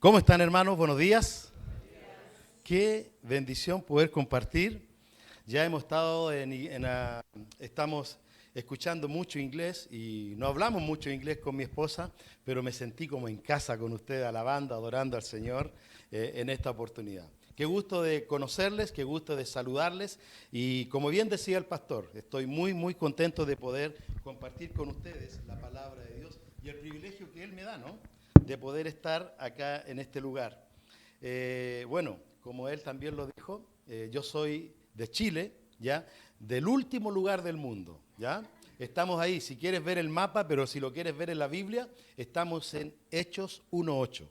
¿Cómo están, hermanos? Buenos días. Qué bendición poder compartir. Ya hemos estado estamos escuchando mucho inglés y no hablamos mucho inglés con mi esposa, pero me sentí como en casa con ustedes, alabando, adorando al Señor en esta oportunidad. Qué gusto de conocerles, qué gusto de saludarles y como bien decía el pastor, estoy muy contento de poder compartir con ustedes la palabra de Dios y el privilegio que Él me da, ¿no?, de poder estar acá en este lugar. Bueno, como él también lo dijo, yo soy de Chile, ¿ya? Del último lugar del mundo, ¿ya? Estamos ahí, si quieres ver el mapa, pero si lo quieres ver en la Biblia, estamos en Hechos 1:8.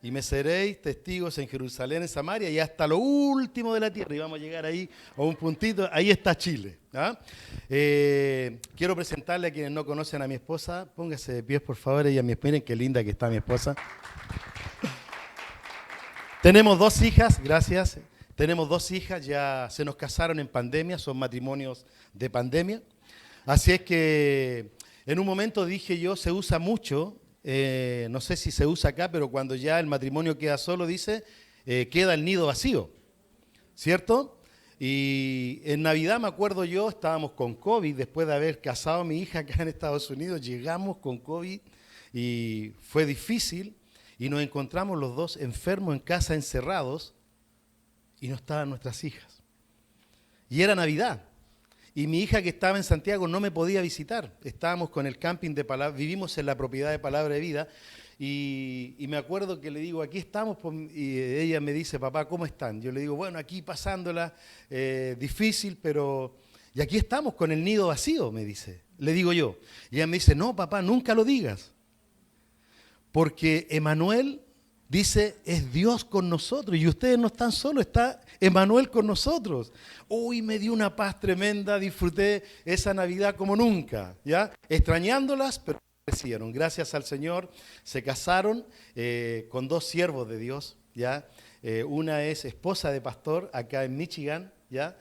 Y me seréis testigos en Jerusalén, en Samaria y hasta lo último de la tierra. Y vamos a llegar ahí a un puntito, ahí está Chile. ¿Ah? Quiero presentarle a quienes no conocen a mi esposa. Póngase de pies, por favor. Miren qué linda que está mi esposa. Tenemos 2 hijas, gracias. Tenemos 2 hijas, ya se nos casaron en pandemia, son matrimonios de pandemia. Así es que en un momento dije yo, se usa mucho. No sé si se usa acá, pero cuando ya el matrimonio queda solo, dice, queda el nido vacío, ¿cierto? Y en Navidad, me acuerdo yo, estábamos con COVID, después de haber casado a mi hija acá en Estados Unidos, llegamos con COVID y fue difícil y nos encontramos los 2 enfermos en casa, encerrados, y no estaban nuestras hijas. Y era Navidad. Y mi hija que estaba en Santiago no me podía visitar. Estábamos con el camping de Palabra, vivimos en la propiedad de Palabra de Vida. Y me acuerdo que le digo, aquí estamos, y ella me dice, papá, ¿cómo están? Yo le digo, bueno, aquí pasándola, difícil, pero... Y aquí estamos con el nido vacío, me dice. Le digo yo. Y ella me dice, no, papá, nunca lo digas. Porque Emmanuel... dice, es Dios con nosotros y ustedes no están solos, está Emmanuel con nosotros. Uy, me dio una paz tremenda, disfruté esa Navidad como nunca, ¿ya? Extrañándolas, pero crecieron. Gracias al Señor, se casaron con 2 siervos de Dios, ¿ya? Una es esposa de pastor acá en Michigan, ¿ya?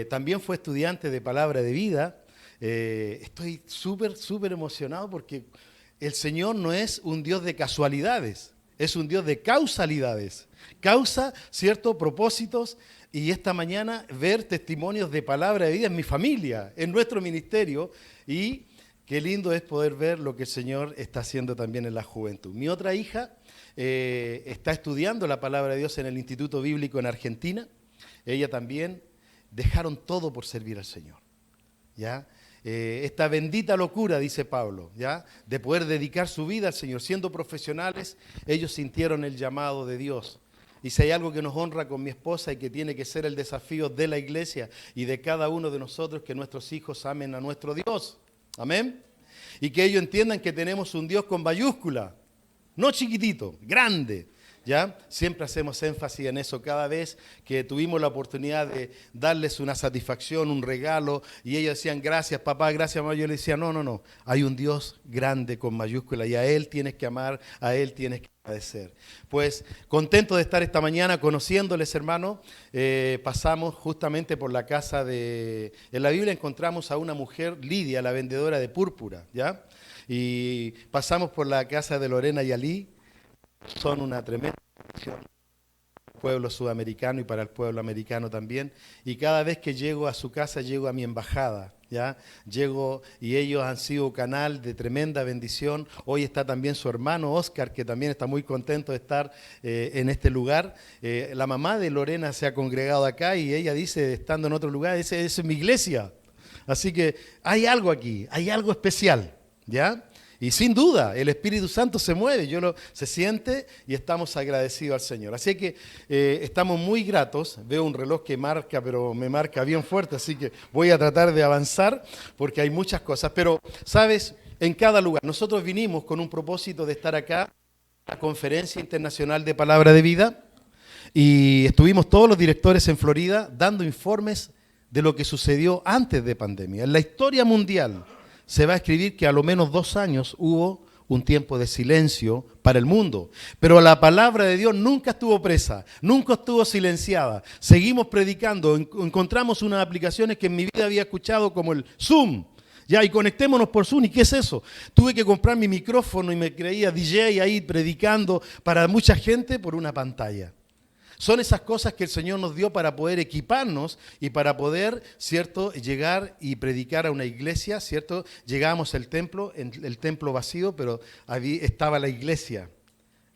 También fue estudiante de Palabra de Vida. Estoy súper emocionado porque el Señor no es un Dios de casualidades. Es un Dios de causalidades. Causa, ¿cierto?, propósitos. Y esta mañana ver testimonios de Palabra de Vida en mi familia, en nuestro ministerio. Y qué lindo es poder ver lo que el Señor está haciendo también en la juventud. Mi otra hija está estudiando la Palabra de Dios en el Instituto Bíblico en Argentina. Ella también dejaron todo por servir al Señor, ¿ya? Esta bendita locura, dice Pablo, ¿ya?, de poder dedicar su vida al Señor. Siendo profesionales, ellos sintieron el llamado de Dios. Y si hay algo que nos honra con mi esposa y que tiene que ser el desafío de la iglesia y de cada uno de nosotros, que nuestros hijos amen a nuestro Dios. Amén. Y que ellos entiendan que tenemos un Dios con mayúscula, no chiquitito, grande. ¿Ya? Siempre hacemos énfasis en eso cada vez que tuvimos la oportunidad de darles una satisfacción, un regalo, y ellos decían, gracias papá, gracias mamá. Yo les decía, no, hay un Dios grande con mayúscula y a Él tienes que amar, a Él tienes que agradecer. Pues contento de estar esta mañana conociéndoles, hermano. Pasamos justamente por la casa en la Biblia encontramos a una mujer, Lidia, la vendedora de púrpura, ¿ya? Y pasamos por la casa de Lorena y Ali. Son una tremenda bendición para el pueblo sudamericano y para el pueblo americano también. Y cada vez que llego a su casa, llego a mi embajada, ¿ya? Llego y ellos han sido canal de tremenda bendición. Hoy está también su hermano Oscar, que también está muy contento de estar en este lugar. La mamá de Lorena se ha congregado acá y ella dice, estando en otro lugar, esa es mi iglesia. Así que hay algo aquí, hay algo especial, ¿ya? Y sin duda, el Espíritu Santo se mueve, se siente y estamos agradecidos al Señor. Así que estamos muy gratos. Veo un reloj que marca, pero me marca bien fuerte, así que voy a tratar de avanzar porque hay muchas cosas. Pero, ¿sabes? En cada lugar. Nosotros vinimos con un propósito de estar acá, en la Conferencia Internacional de Palabra de Vida, y estuvimos todos los directores en Florida dando informes de lo que sucedió antes de pandemia. En la historia mundial se va a escribir que a lo menos 2 años hubo un tiempo de silencio para el mundo. Pero la palabra de Dios nunca estuvo presa, nunca estuvo silenciada. Seguimos predicando, encontramos unas aplicaciones que en mi vida había escuchado como el Zoom. Ya, y conectémonos por Zoom. ¿Y qué es eso? Tuve que comprar mi micrófono y me creía DJ ahí predicando para mucha gente por una pantalla. Son esas cosas que el Señor nos dio para poder equiparnos y para poder, ¿cierto?, llegar y predicar a una iglesia, ¿cierto? Llegábamos al templo, el templo vacío, pero ahí estaba la iglesia,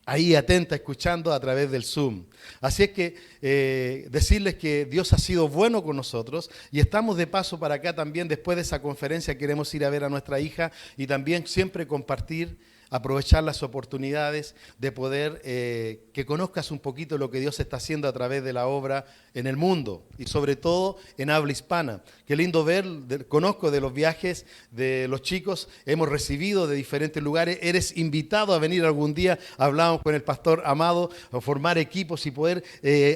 ahí atenta, escuchando a través del Zoom. Así es que decirles que Dios ha sido bueno con nosotros y estamos de paso para acá también. Después de esa conferencia queremos ir a ver a nuestra hija y también siempre compartir, aprovechar las oportunidades de poder que conozcas un poquito lo que Dios está haciendo a través de la obra en el mundo y sobre todo en habla hispana. Qué lindo ver, conozco de los viajes de los chicos, hemos recibido de diferentes lugares, eres invitado a venir algún día, hablamos con el pastor Amado, a formar equipos y poder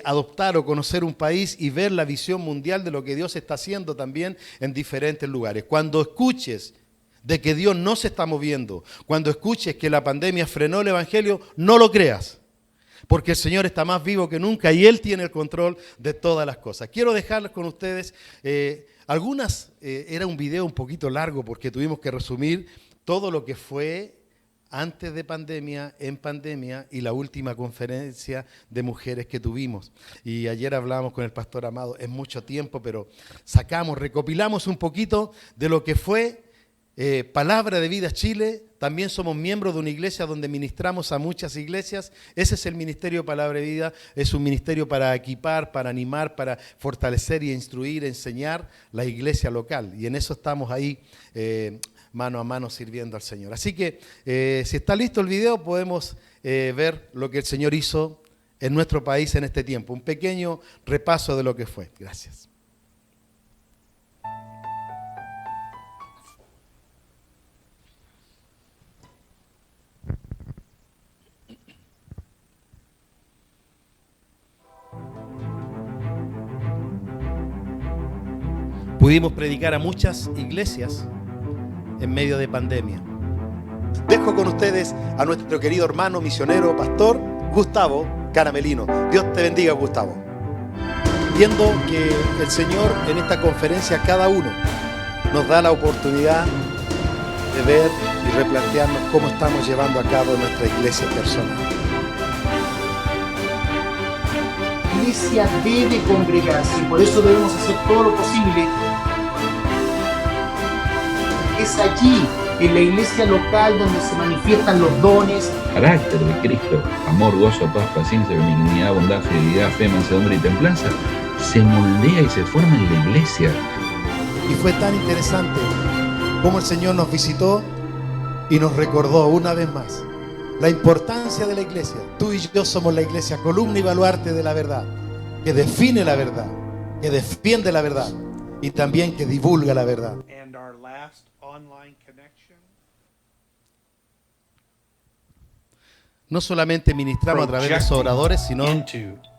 adoptar o conocer un país y ver la visión mundial de lo que Dios está haciendo también en diferentes lugares. Cuando escuches de que Dios no se está moviendo, cuando escuches que la pandemia frenó el evangelio, no lo creas, porque el Señor está más vivo que nunca y Él tiene el control de todas las cosas. Quiero dejarles con ustedes era un video un poquito largo porque tuvimos que resumir todo lo que fue antes de pandemia, en pandemia y la última conferencia de mujeres que tuvimos. Y ayer hablábamos con el pastor Amado, es mucho tiempo, pero recopilamos un poquito de lo que fue Palabra de Vida Chile. También somos miembros de una iglesia donde ministramos a muchas iglesias. Ese es el ministerio Palabra de Vida. Es un ministerio para equipar, para animar, para fortalecer y instruir, enseñar la iglesia local. Y en eso estamos ahí mano a mano sirviendo al Señor. Así que si está listo el video podemos ver lo que el Señor hizo en nuestro país en este tiempo. Un pequeño repaso de lo que fue. Gracias. Pudimos predicar a muchas iglesias en medio de pandemia. Dejo con ustedes a nuestro querido hermano misionero, pastor Gustavo Caramelino. Dios te bendiga, Gustavo. Viendo que el Señor en esta conferencia, cada uno nos da la oportunidad de ver y replantearnos cómo estamos llevando a cabo nuestra iglesia personal. La iglesia debe congregarse y por eso debemos hacer todo lo posible. Es allí, en la iglesia local, donde se manifiestan los dones. Carácter de Cristo, amor, gozo, paz, paciencia, benignidad, bondad, fidelidad, fe, mansedumbre y templanza, se moldea y se forma en la iglesia. Y fue tan interesante cómo el Señor nos visitó y nos recordó una vez más la importancia de la iglesia. Tú y yo somos la iglesia, columna y baluarte de la verdad, que define la verdad, que defiende la verdad y también que divulga la verdad. No solamente ministramos a través de esos oradores, sino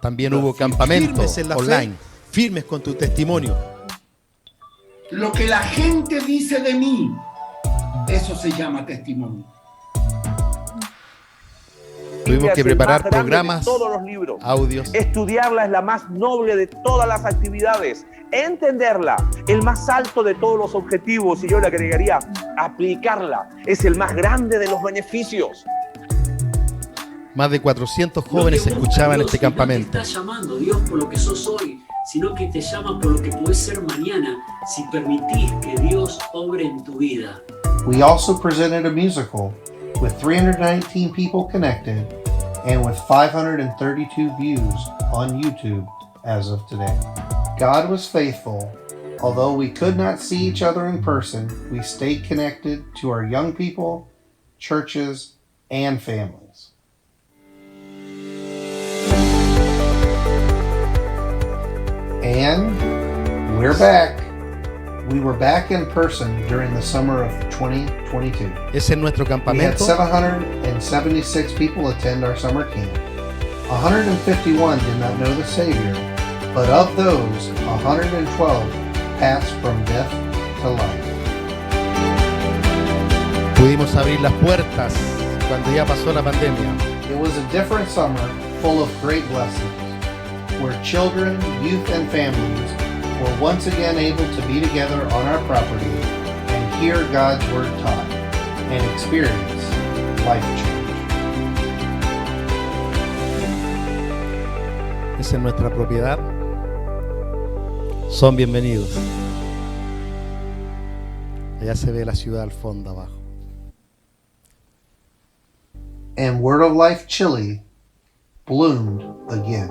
también hubo campamentos online, firmes con tu testimonio. Lo que la gente dice de mí, eso se llama testimonio. Tuvimos que preparar programas, todos los libros, audios. Estudiarla es la más noble de todas las actividades. Entenderla, el más alto de todos los objetivos, y yo le agregaría, aplicarla, es el más grande de los beneficios. Más de 400 jóvenes escuchaban este campamento. No te está llamando Dios por lo que sos hoy, sino que te llama por lo que podés ser mañana, si permitís que Dios obre en tu vida. We also presented a musical with 319 people connected and with 532 views on YouTube as of today. God was faithful. Although we could not see each other in person, we stayed connected to our young people, churches, and families. And we're back. We were back in person during the summer of 2022. Ese es nuestro We had campamento. 776 people attend our summer camp. 151 did not know the Savior, but of those, 112 passed from death to life. Pudimos abrir las puertas cuando ya pasó la pandemia. It was a different summer full of great blessings, where children, youth, and families were once again able to be together on our property and hear God's Word taught and experience life change. Esa es nuestra propiedad. Son bienvenidos. Allá se ve la ciudad al fondo abajo. And Word of Life Chile bloomed again.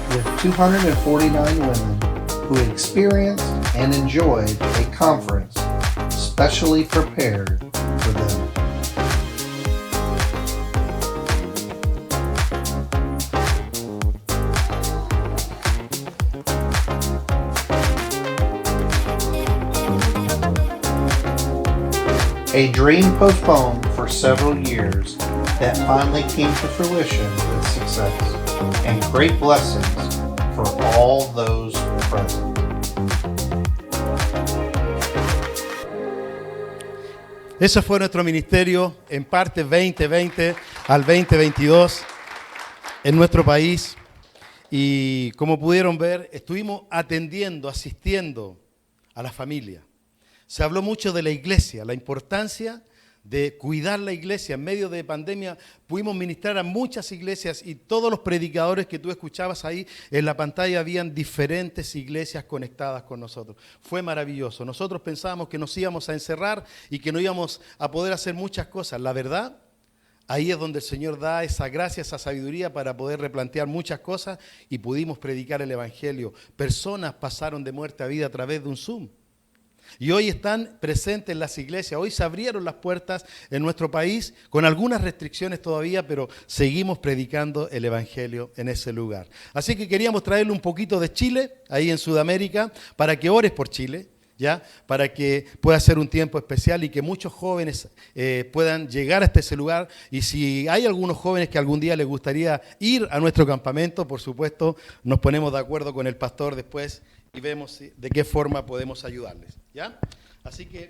With 249 women who experienced and enjoyed a conference specially prepared for them. A dream postponed for several years that finally came to fruition with success and great blessings for all those present. Ese fue nuestro ministerio en parte 2020 al 2022 en nuestro país. Y como pudieron ver, estuvimos atendiendo, asistiendo a la familia. Se habló mucho de la iglesia, la importancia de cuidar la iglesia. En medio de pandemia pudimos ministrar a muchas iglesias y todos los predicadores que tú escuchabas ahí en la pantalla habían diferentes iglesias conectadas con nosotros. Fue maravilloso. Nosotros pensábamos que nos íbamos a encerrar y que no íbamos a poder hacer muchas cosas. La verdad, ahí es donde el Señor da esa gracia, esa sabiduría para poder replantear muchas cosas y pudimos predicar el Evangelio. Personas pasaron de muerte a vida a través de un Zoom. Y hoy están presentes en las iglesias. Hoy se abrieron las puertas en nuestro país con algunas restricciones todavía, pero seguimos predicando el Evangelio en ese lugar. Así que queríamos traerle un poquito de Chile, ahí en Sudamérica, para que ores por Chile, ¿ya? Para que pueda ser un tiempo especial y que muchos jóvenes puedan llegar hasta ese lugar. Y si hay algunos jóvenes que algún día les gustaría ir a nuestro campamento, por supuesto, nos ponemos de acuerdo con el pastor después y vemos de qué forma podemos ayudarles, ¿ya? Así que,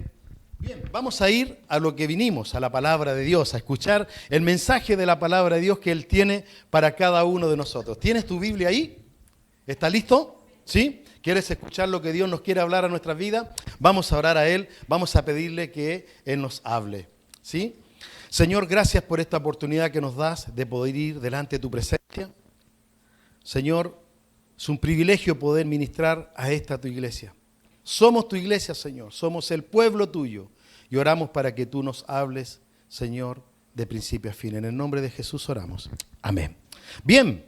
bien, vamos a ir a lo que vinimos, a la palabra de Dios, a escuchar el mensaje de la palabra de Dios que Él tiene para cada uno de nosotros. ¿Tienes tu Biblia ahí? ¿Está listo? ¿Sí? ¿Quieres escuchar lo que Dios nos quiere hablar a nuestras vidas? Vamos a orar a Él, vamos a pedirle que Él nos hable, ¿sí? Señor, gracias por esta oportunidad que nos das de poder ir delante de tu presencia. Señor, es un privilegio poder ministrar a esta tu iglesia. Somos tu iglesia, Señor. Somos el pueblo tuyo. Y oramos para que tú nos hables, Señor, de principio a fin. En el nombre de Jesús oramos. Amén. Bien,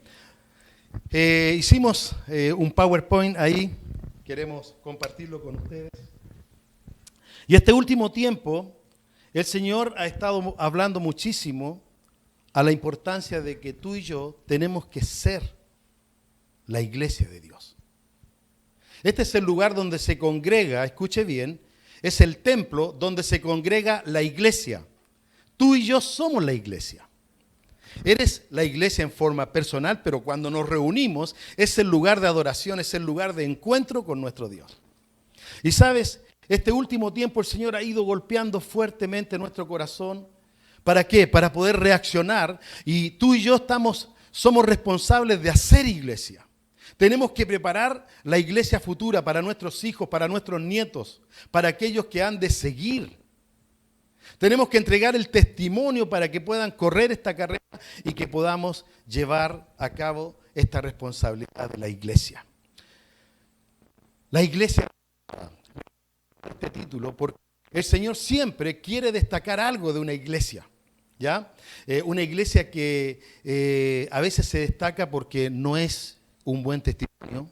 hicimos un PowerPoint ahí. Queremos compartirlo con ustedes. Y este último tiempo, el Señor ha estado hablando muchísimo a la importancia de que tú y yo tenemos que ser la iglesia de Dios. Este es el lugar donde se congrega, escuche bien, es el templo donde se congrega la iglesia. Tú y yo somos la iglesia. Eres la iglesia en forma personal, pero cuando nos reunimos es el lugar de adoración, es el lugar de encuentro con nuestro Dios. Y sabes, este último tiempo el Señor ha ido golpeando fuertemente nuestro corazón. ¿Para qué? Para poder reaccionar, y tú y yo somos responsables de hacer iglesia. Tenemos que preparar la iglesia futura para nuestros hijos, para nuestros nietos, para aquellos que han de seguir. Tenemos que entregar el testimonio para que puedan correr esta carrera y que podamos llevar a cabo esta responsabilidad de la iglesia. La iglesia, este título, porque el Señor siempre quiere destacar algo de una iglesia. ¿Ya? Una iglesia que a veces se destaca porque no es un buen testimonio,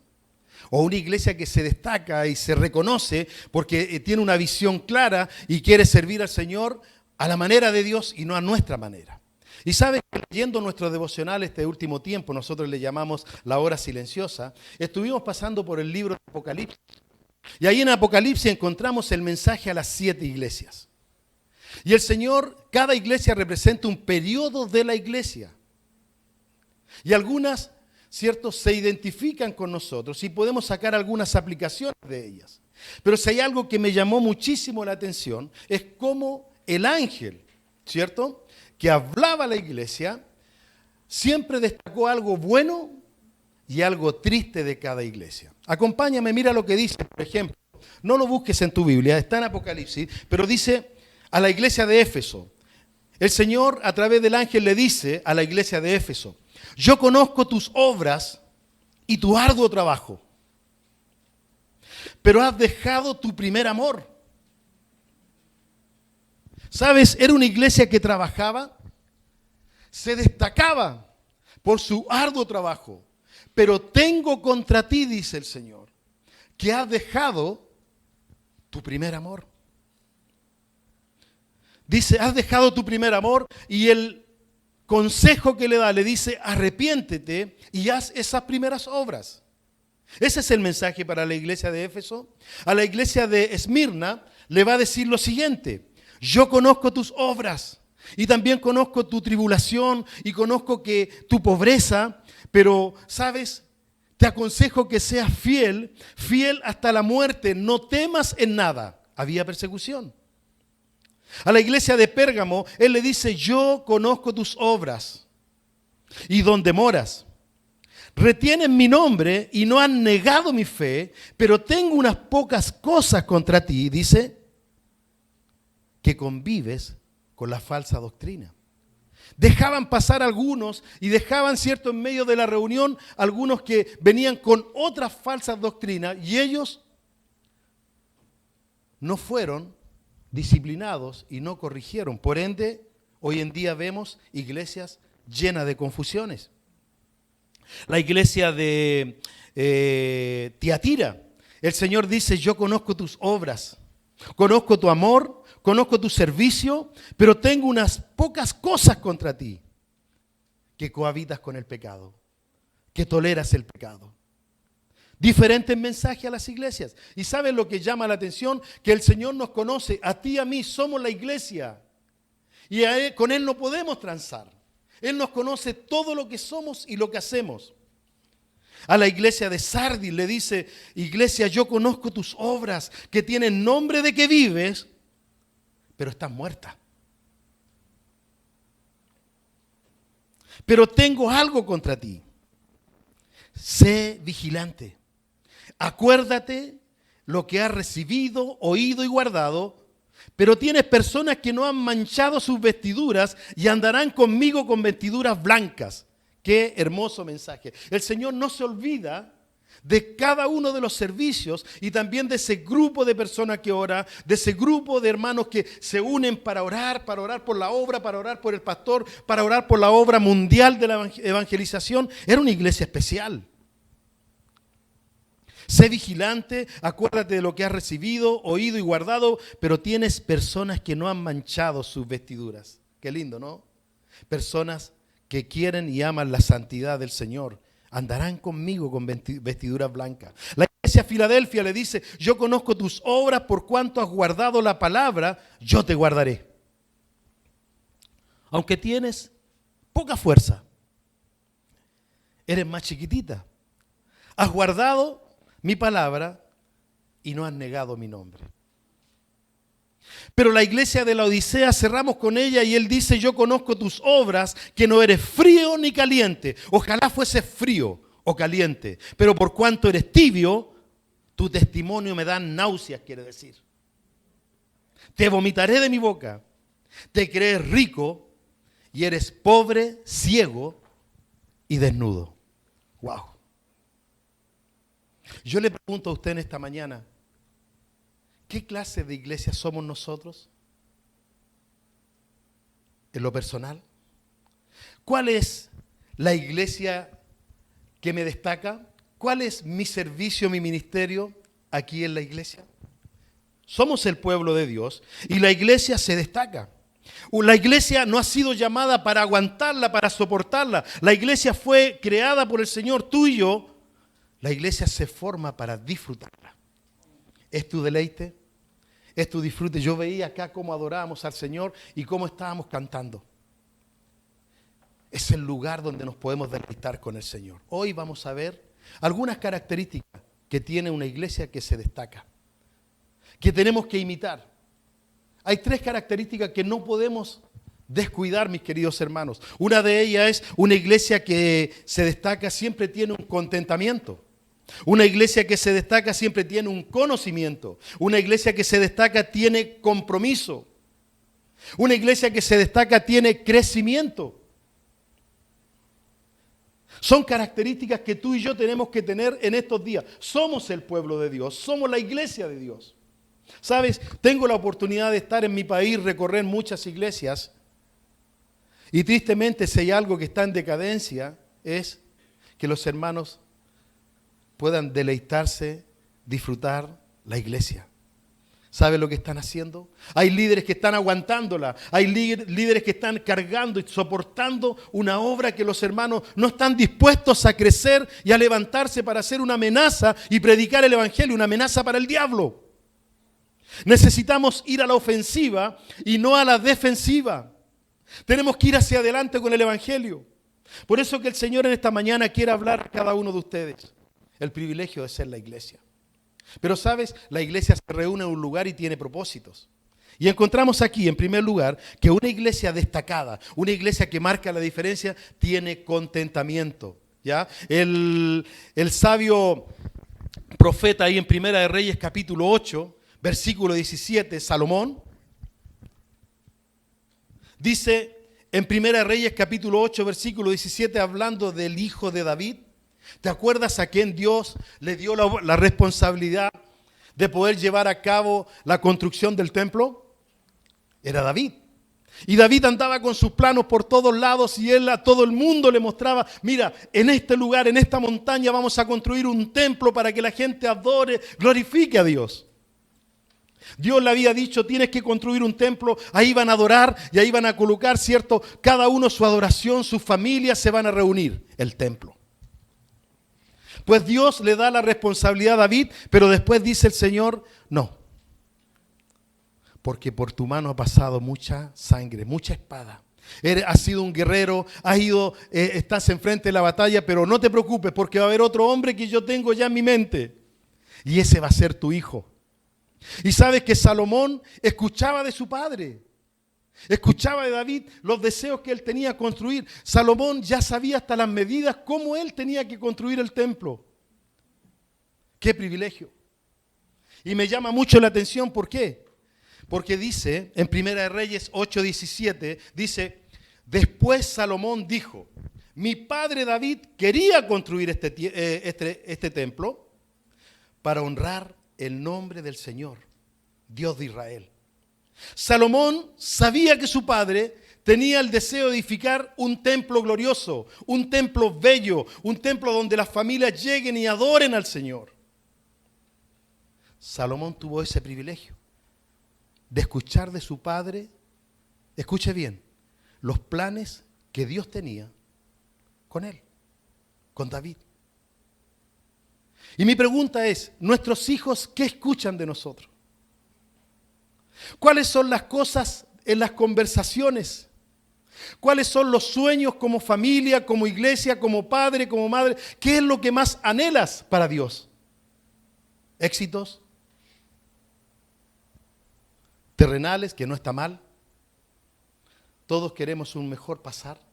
o una iglesia que se destaca y se reconoce porque tiene una visión clara y quiere servir al Señor a la manera de Dios y no a nuestra manera. Y sabes que leyendo nuestro devocional este último tiempo, nosotros le llamamos la hora silenciosa, estuvimos pasando por el libro de Apocalipsis. Y ahí en Apocalipsis encontramos el mensaje a las 7 iglesias. Y el Señor, cada iglesia representa un periodo de la iglesia. Y algunas, ¿cierto?, se identifican con nosotros y podemos sacar algunas aplicaciones de ellas. Pero si hay algo que me llamó muchísimo la atención, es cómo el ángel, ¿cierto?, que hablaba a la iglesia, siempre destacó algo bueno y algo triste de cada iglesia. Acompáñame, mira lo que dice, por ejemplo. No lo busques en tu Biblia, está en Apocalipsis, pero dice a la iglesia de Éfeso. El Señor a través del ángel le dice a la iglesia de Éfeso: yo conozco tus obras y tu arduo trabajo, pero has dejado tu primer amor. ¿Sabes? Era una iglesia que trabajaba, se destacaba por su arduo trabajo, pero tengo contra ti, dice el Señor, que has dejado tu primer amor. Dice, has dejado tu primer amor, y el consejo que le da, le dice, arrepiéntete y haz esas primeras obras. Ese es el mensaje para la iglesia de Éfeso. A la iglesia de Esmirna le va a decir lo siguiente: yo conozco tus obras y también conozco tu tribulación y conozco que tu pobreza, pero, ¿sabes? Te aconsejo que seas fiel, fiel hasta la muerte, no temas en nada. Había persecución. A la iglesia de Pérgamo, él le dice, yo conozco tus obras y donde moras. Retienen mi nombre y no han negado mi fe, pero tengo unas pocas cosas contra ti, dice, que convives con la falsa doctrina. Dejaban pasar algunos y dejaban, cierto, en medio de la reunión, algunos que venían con otras falsas doctrinas, y ellos no fueron disciplinados y no corrigieron. Por ende, hoy en día vemos iglesias llenas de confusiones. La iglesia de Tiatira, el Señor dice, yo conozco tus obras, conozco tu amor, conozco tu servicio, pero tengo unas pocas cosas contra ti: que cohabitas con el pecado, que toleras el pecado. Diferentes mensajes a las iglesias. ¿Y saben lo que llama la atención? Que el Señor nos conoce, a ti y a mí, somos la iglesia. Y con Él no podemos transar. Él nos conoce todo lo que somos y lo que hacemos. A la iglesia de Sardis le dice, iglesia, yo conozco tus obras, que tienen nombre de que vives, pero estás muerta. Pero tengo algo contra ti. Sé vigilante. Acuérdate lo que has recibido, oído y guardado, pero tienes personas que no han manchado sus vestiduras y andarán conmigo con vestiduras blancas. Qué hermoso mensaje. El Señor no se olvida de cada uno de los servicios y también de ese grupo de personas que ora, de ese grupo de hermanos que se unen para orar por la obra, para orar por el pastor, para orar por la obra mundial de la evangelización. Era una iglesia especial. Sé vigilante, acuérdate de lo que has recibido, oído y guardado, pero tienes personas que no han manchado sus vestiduras. Qué lindo, ¿no? Personas que quieren y aman la santidad del Señor. Andarán conmigo con vestiduras blancas. La iglesia de Filadelfia le dice, yo conozco tus obras, por cuanto has guardado la palabra, yo te guardaré. Aunque tienes poca fuerza, eres más chiquitita, has guardado mi palabra y no has negado mi nombre. Pero la iglesia de la Odisea, cerramos con ella y él dice, yo conozco tus obras, que no eres frío ni caliente. Ojalá fuese frío o caliente, pero por cuanto eres tibio, tu testimonio me da náuseas, quiere decir. Te vomitaré de mi boca. Te crees rico y eres pobre, ciego y desnudo. Wow. Yo le pregunto a usted en esta mañana, ¿qué clase de iglesia somos nosotros? En lo personal, ¿cuál es la iglesia que me destaca? ¿Cuál es mi servicio, mi ministerio aquí en la iglesia? Somos el pueblo de Dios y la iglesia se destaca. La iglesia no ha sido llamada para aguantarla, para soportarla. La iglesia fue creada por el Señor, tú y yo. La iglesia se forma para disfrutarla. ¿Es tu deleite? ¿Es tu disfrute? Yo veía acá cómo adorábamos al Señor y cómo estábamos cantando. Es el lugar donde nos podemos deleitar con el Señor. Hoy vamos a ver algunas características que tiene una iglesia que se destaca. que tenemos que imitar. Hay 3 características que no podemos descuidar, mis queridos hermanos. Una de ellas es una iglesia que se destaca siempre tiene un contentamiento. Una iglesia que se destaca siempre tiene un conocimiento. Una iglesia que se destaca tiene compromiso. Una iglesia que se destaca tiene crecimiento. Son características que tú y yo tenemos que tener en estos días. Somos el pueblo de Dios, somos la iglesia de Dios. ¿Sabes? Tengo la oportunidad de estar en mi país, recorrer muchas iglesias. Y tristemente, si hay algo que está en decadencia, es que los hermanos puedan deleitarse, disfrutar la iglesia. ¿Sabe lo que están haciendo? Hay líderes que están aguantándola. Hay líderes que están cargando y soportando una obra que los hermanos no están dispuestos a crecer y a levantarse para hacer una amenaza y predicar el evangelio, una amenaza para el diablo. Necesitamos ir a la ofensiva y no a la defensiva. Tenemos que ir hacia adelante con el evangelio. Por eso que el Señor en esta mañana quiere hablar a cada uno de ustedes. El privilegio de ser la iglesia. Pero sabes, la iglesia se reúne en un lugar y tiene propósitos. Y encontramos aquí, en primer lugar, que una iglesia destacada, una iglesia que marca la diferencia, tiene contentamiento. ¿Ya? El sabio profeta ahí en Primera de Reyes, capítulo 8, versículo 17, Salomón, dice en Primera de Reyes, capítulo 8, versículo 17, hablando del hijo de David. ¿Te acuerdas a quien Dios le dio la responsabilidad de poder llevar a cabo la construcción del templo? Era David. Y David andaba con sus planos por todos lados y él a todo el mundo le mostraba, mira, en este lugar, en esta montaña vamos a construir un templo para que la gente adore, glorifique a Dios. Dios le había dicho, tienes que construir un templo, ahí van a adorar y ahí van a colocar, ¿cierto? Cada uno su adoración, sus familias se van a reunir, el templo. Pues Dios le da la responsabilidad a David, pero después dice el Señor, no. Porque por tu mano ha pasado mucha sangre, mucha espada. Has sido un guerrero, estás enfrente de la batalla, pero no te preocupes porque va a haber otro hombre que yo tengo ya en mi mente. Y ese va a ser tu hijo. Y sabes que Salomón escuchaba de su padre. Escuchaba de David los deseos que él tenía construir. Salomón ya sabía hasta las medidas cómo él tenía que construir el templo. ¡Qué privilegio! Y me llama mucho la atención, ¿por qué? Porque dice, en Primera de Reyes 8:17, dice, después Salomón dijo, mi padre David quería construir este templo para honrar el nombre del Señor, Dios de Israel. Salomón sabía que su padre tenía el deseo de edificar un templo glorioso, un templo bello, un templo donde las familias lleguen y adoren al Señor. Salomón tuvo ese privilegio de escuchar de su padre, escuche bien, los planes que Dios tenía con él, con David. Y mi pregunta es, ¿nuestros hijos qué escuchan de nosotros? ¿Cuáles son las cosas en las conversaciones? ¿Cuáles son los sueños como familia, como iglesia, como padre, como madre? ¿Qué es lo que más anhelas para Dios? ¿Éxitos terrenales, que no está mal? Todos queremos un mejor pasar.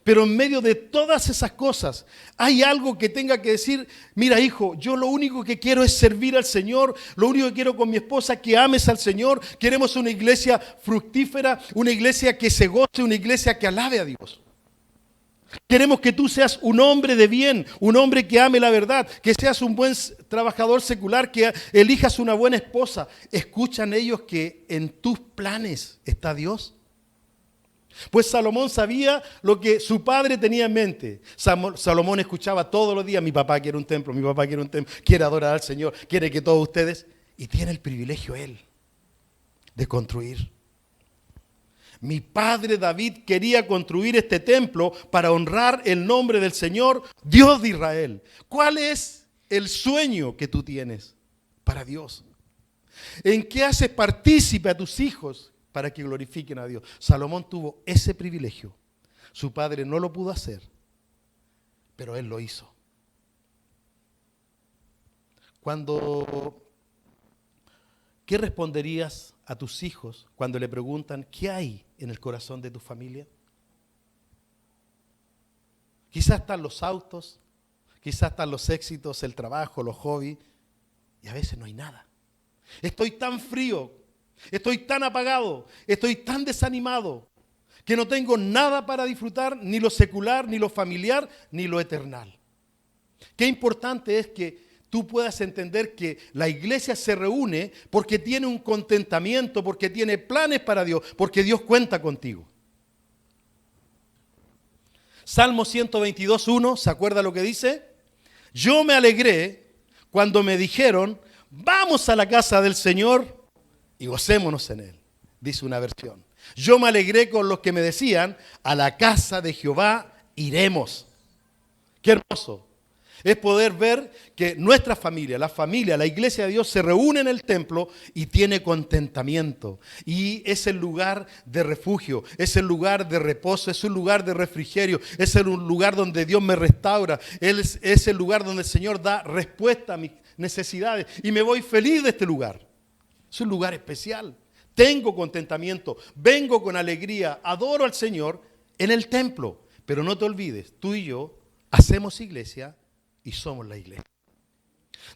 Pero en medio de todas esas cosas, hay algo que tenga que decir, mira hijo, yo lo único que quiero es servir al Señor, lo único que quiero con mi esposa, que ames al Señor, queremos una iglesia fructífera, una iglesia que se goce, una iglesia que alabe a Dios. Queremos que tú seas un hombre de bien, un hombre que ame la verdad, que seas un buen trabajador secular, que elijas una buena esposa. ¿Escuchan ellos que en tus planes está Dios? Pues Salomón sabía lo que su padre tenía en mente. Salomón escuchaba todos los días, mi papá quiere un templo, mi papá quiere un templo, quiere adorar al Señor, quiere que todos ustedes, y tiene el privilegio él de construir. Mi padre David quería construir este templo para honrar el nombre del Señor, Dios de Israel. ¿Cuál es el sueño que tú tienes para Dios? ¿En qué haces partícipe a tus hijos para que glorifiquen a Dios? Salomón tuvo ese privilegio. Su padre no lo pudo hacer, pero él lo hizo. Cuando ¿qué responderías a tus hijos cuando le preguntan qué hay en el corazón de tu familia? Quizás están los autos, quizás están los éxitos, el trabajo, los hobbies, y a veces no hay nada. Estoy tan frío, estoy tan apagado, estoy tan desanimado, que no tengo nada para disfrutar, ni lo secular, ni lo familiar, ni lo eternal. Qué importante es que tú puedas entender que la iglesia se reúne porque tiene un contentamiento, porque tiene planes para Dios, porque Dios cuenta contigo. Salmo 122:1, ¿se acuerda lo que dice? Yo me alegré cuando me dijeron, vamos a la casa del Señor y gocémonos en él, dice una versión. Yo me alegré con los que me decían, a la casa de Jehová iremos. Qué hermoso es poder ver que nuestra familia, la iglesia de Dios se reúne en el templo y tiene contentamiento. Y es el lugar de refugio, es el lugar de reposo, es un lugar de refrigerio, es el lugar donde Dios me restaura, es el lugar donde el Señor da respuesta a mis necesidades. Y me voy feliz de este lugar. Es un lugar especial. Tengo contentamiento, vengo con alegría, adoro al Señor en el templo. Pero no te olvides, tú y yo hacemos iglesia y somos la iglesia.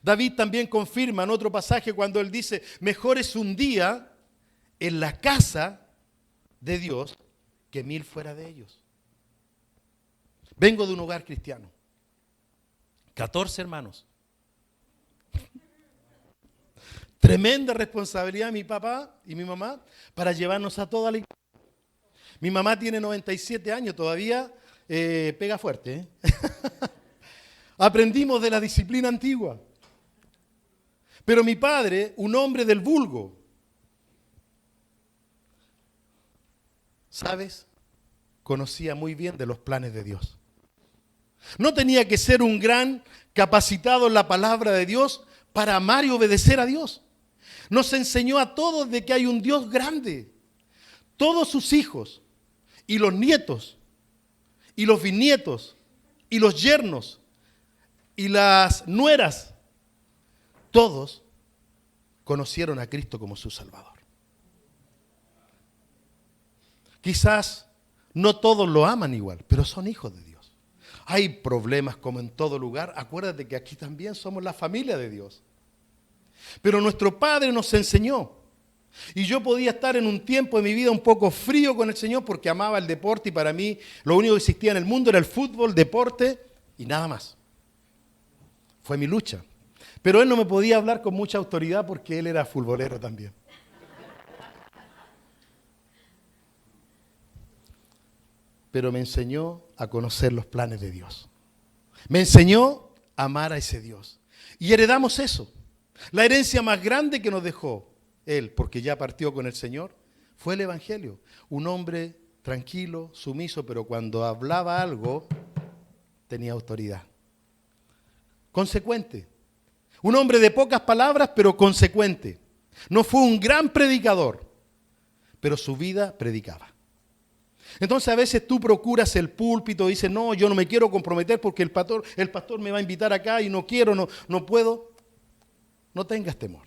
David también confirma en otro pasaje cuando él dice, mejor es un día en la casa de Dios que 1000 fuera de ellos. Vengo de un hogar cristiano, 14 hermanos. Tremenda responsabilidad mi papá y mi mamá para llevarnos a toda la iglesia. Mi mamá tiene 97 años, todavía pega fuerte. Aprendimos de la disciplina antigua. Pero mi padre, un hombre del vulgo, ¿sabes? Conocía muy bien de los planes de Dios. No tenía que ser un gran capacitado en la palabra de Dios para amar y obedecer a Dios. Nos enseñó a todos de que hay un Dios grande. Todos sus hijos y los nietos y los bisnietos y los yernos y las nueras, todos conocieron a Cristo como su Salvador. Quizás no todos lo aman igual, pero son hijos de Dios. Hay problemas como en todo lugar. Acuérdate que aquí también somos la familia de Dios. Pero nuestro Padre nos enseñó. Y yo podía estar en un tiempo de mi vida un poco frío con el Señor porque amaba el deporte y para mí lo único que existía en el mundo era el fútbol, deporte y nada más. Fue mi lucha. Pero Él no me podía hablar con mucha autoridad porque Él era futbolero también. Pero me enseñó a conocer los planes de Dios. Me enseñó a amar a ese Dios. Y heredamos eso. La herencia más grande que nos dejó Él, porque ya partió con el Señor, fue el Evangelio. Un hombre tranquilo, sumiso, pero cuando hablaba algo, tenía autoridad. Consecuente. Un hombre de pocas palabras, pero consecuente. No fue un gran predicador, pero su vida predicaba. Entonces a veces tú procuras el púlpito y dices, no, yo no me quiero comprometer porque el pastor me va a invitar acá y no quiero, no puedo. No tengas temor.